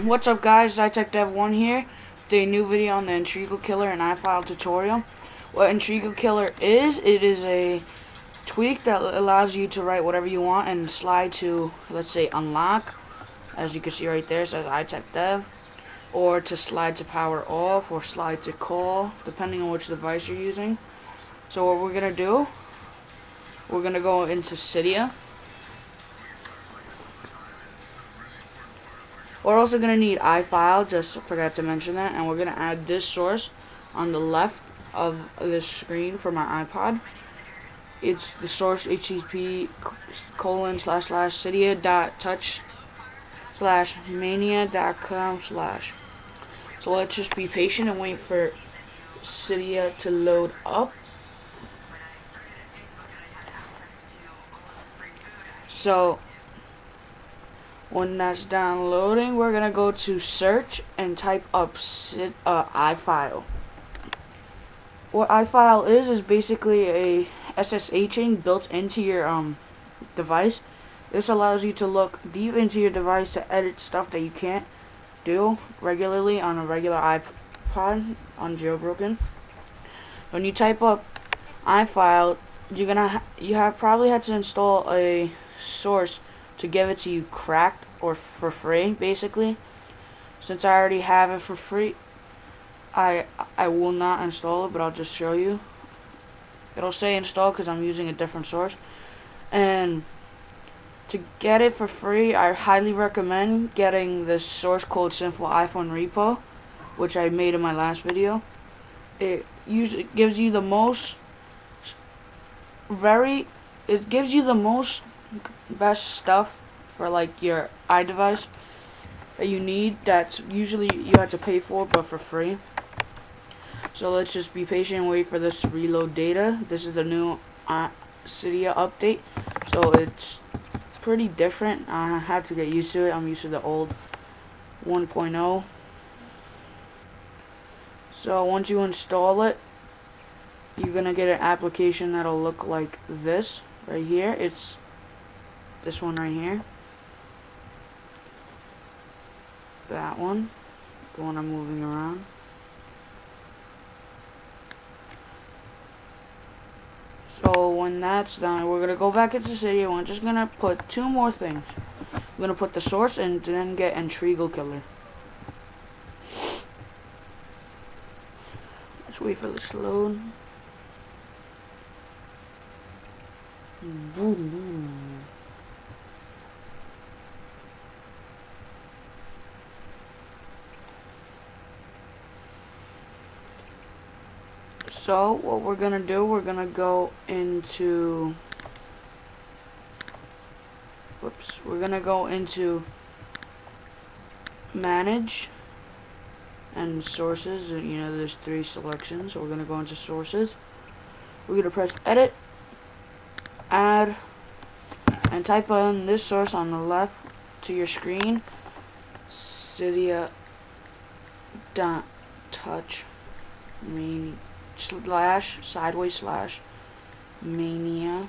What's up guys, iTechDev1 here with a new video on the Entriegel Killer and iFile tutorial. What Entriegel Killer is, it is a tweak that allows you to write whatever you want and slide to, let's say, unlock, as you can see right there, it says iTechDev, or to slide to power off, or slide to call, depending on which device you're using. So what we're going to do, we're going to go into Cydia. We're also going to need iFile, just forgot to mention that, and we're going to add this source on the left of this screen for my iPod. It's the source http://cydia.touch/mania.com/. So let's just be patient and wait for Cydia to load up. So when that's downloading, we're gonna go to search and type up iFile. What iFile is basically a SSHing built into your device. This allows you to look deep into your device to edit stuff that you can't do regularly on a regular iPod on jailbroken. When you type up iFile, you have probably had to install a source to give it to you cracked or for free, basically. Since I already have it for free, I will not install it, but I'll just show you. It'll say install because I'm using a different source. And to get it for free, I highly recommend getting this source called Simple iPhone Repo, which I made in my last video. It usually gives you the most best stuff for like your iDevice that you need, that's usually you have to pay for, but for free. So let's just be patient and wait for this to reload data. This is a new Cydia update, so it's pretty different. I have to get used to it. I'm used to the old 1.0. So once you install it, you're gonna get an application that'll look like this right here. It's this one right here. That one. The one I'm moving around. So when that's done, we're gonna go back into Cydia. We're just gonna put two more things. We're gonna put the source and then get Entriegel Killer. Let's wait for this to load. So what we're gonna do, we're gonna go into manage and sources. You know, there's three selections, so we're gonna go into sources. We're gonna press edit, add, and type in this source on the left to your screen, cydia.touch /mania.com/,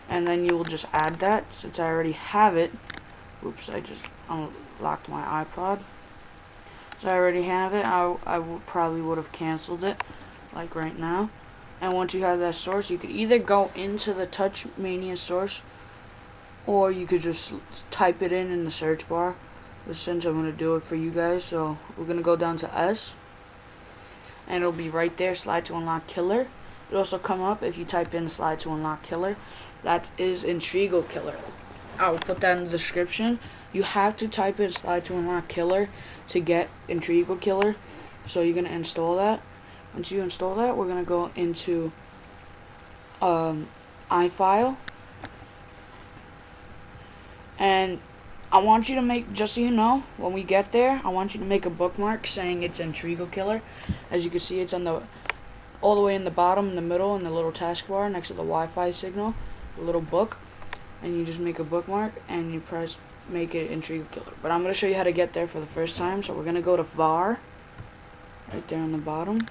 and then you will just add that. Since I already have it, oops, I just unlocked my iPod. So I already have it. I probably would have canceled it like right now. And once you have that source, you could either go into the Touch Mania source, or you could just type it in the search bar. But since I'm going to do it for you guys, so we're going to go down to S, and it'll be right there, slide to unlock killer. It'll also come up if you type in slide to unlock killer. That is Entriegel Killer. I'll put that in the description. You have to type in slide to unlock killer to get Entriegel Killer. So you're going to install that. Once you install that, we're going to go into iFile. And I want you to make, just so you know, when we get there, I want you to make a bookmark saying it's Entriegel Killer. As you can see, it's on the all the way in the bottom, in the middle, in the little taskbar next to the Wi-Fi signal, the little book. And you just make a bookmark and you press make it Entriegel Killer. But I'm going to show you how to get there for the first time. So we're going to go to var, right there on the bottom.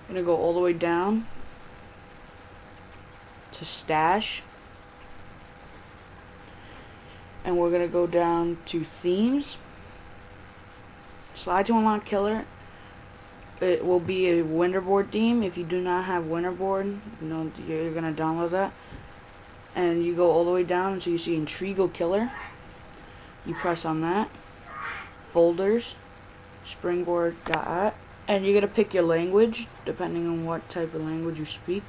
I'm going to go all the way down to stash, and we're gonna go down to themes. Slide to unlock killer. It will be a Winterboard theme. If you do not have Winterboard, you're gonna download that, and you go all the way down until you see Entriegel Killer. You press on that. Folders, springboard.at, and you're gonna pick your language depending on what type of language you speak.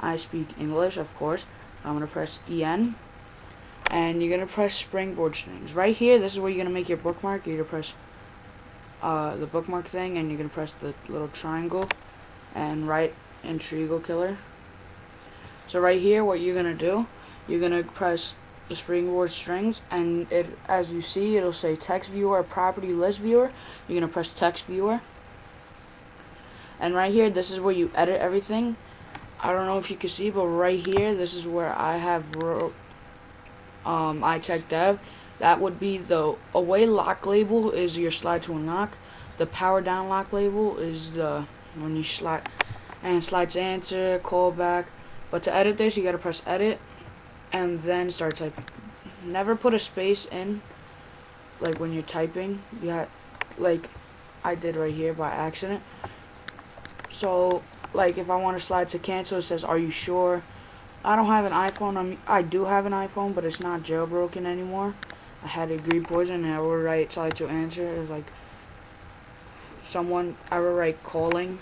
I speak English, of course. I'm gonna press EN, and you're gonna press springboard strings. Right here, this is where you're gonna make your bookmark. You're gonna press the bookmark thing, and you're gonna press the little triangle and write Entriegel Killer. So right here, what you're gonna do, you're gonna press the springboard strings, and as you see, it'll say text viewer, property list viewer. You're gonna press text viewer, and right here, this is where you edit everything. I don't know if you can see, but right here, this is where I have wrote iCheck dev. That would be the away lock label is your slide to unlock. The power down lock label is the when you slide to answer, callback. But to edit this, you gotta press edit and then start typing. Never put a space in, like when you're typing. You have, like I did right here by accident. So, like if I want to slide to cancel, it says, "Are you sure?" I don't have an iPhone. I do have an iPhone, but it's not jailbroken anymore. I had agreed poison, and I would write slide to answer. It was like someone. I would write calling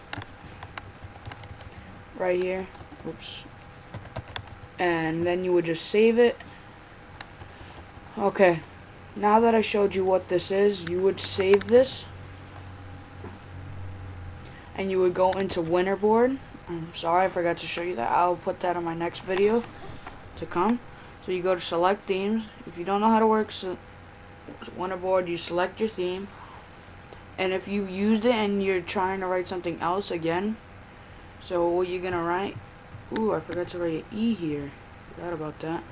right here. Oops. And then you would just save it. Okay. Now that I showed you what this is, you would save this, and you would go into Winterboard. I'm sorry, I forgot to show you that. I'll put that on my next video to come. So you go to select themes. If you don't know how to work Winterboard, you select your theme. And if you've used it and you're trying to write something else again, so what you're gonna write, ooh, I forgot to write an E here. Forgot about that.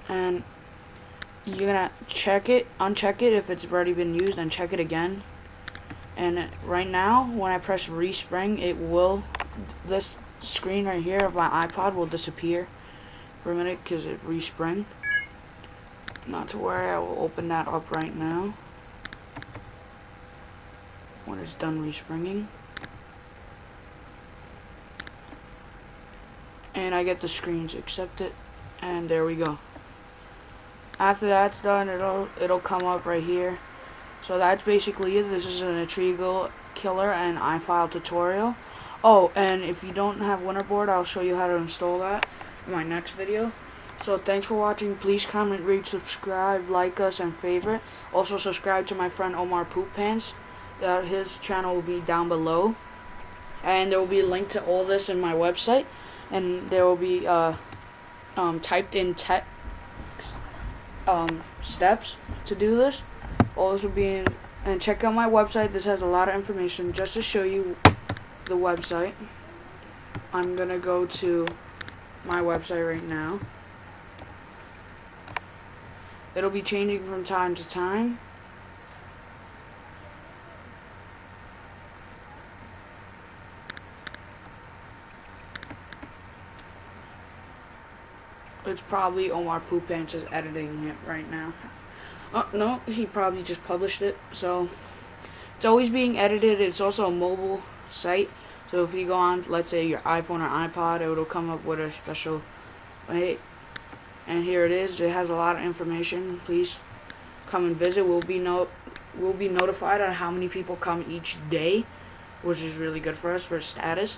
And you're gonna check it, uncheck it if it's already been used, and check it again. And right now, when I press respring, it will, this screen right here of my iPod will disappear for a minute because it respring. Not to worry, I will open that up right now when it's done respringing. And I get the screen to accept it, and there we go. After that's done, it'll come up right here. So that's basically it. This is an Entriegel Killer and iFile tutorial. Oh, and if you don't have Winterboard, I'll show you how to install that in my next video. So thanks for watching. Please comment, rate, subscribe, like us, and favorite. Also subscribe to my friend Omar Poop Pants. His channel will be down below. And there will be a link to all this in my website. And there will be typed in text steps to do this. All this will be in, and check out my website. This has a lot of information. Just to show you the website, I'm gonna go to my website right now. It'll be changing from time to time. It's probably Omar Poop Pants is editing it right now. Oh, no, he probably just published it. So, it's always being edited. It's also a mobile site. So, if you go on, let's say, your iPhone or iPod, it'll come up with a special way. And here it is. It has a lot of information. Please come and visit. We'll be notified on how many people come each day, which is really good for us for status.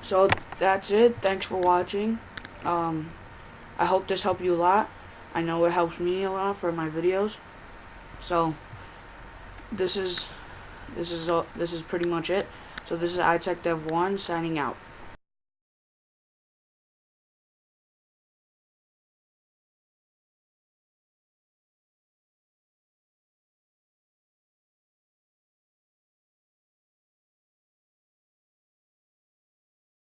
So, that's it. Thanks for watching. I hope this helped you a lot. I know it helps me a lot for my videos. So this is pretty much it. So this is iTech Dev 1 signing out.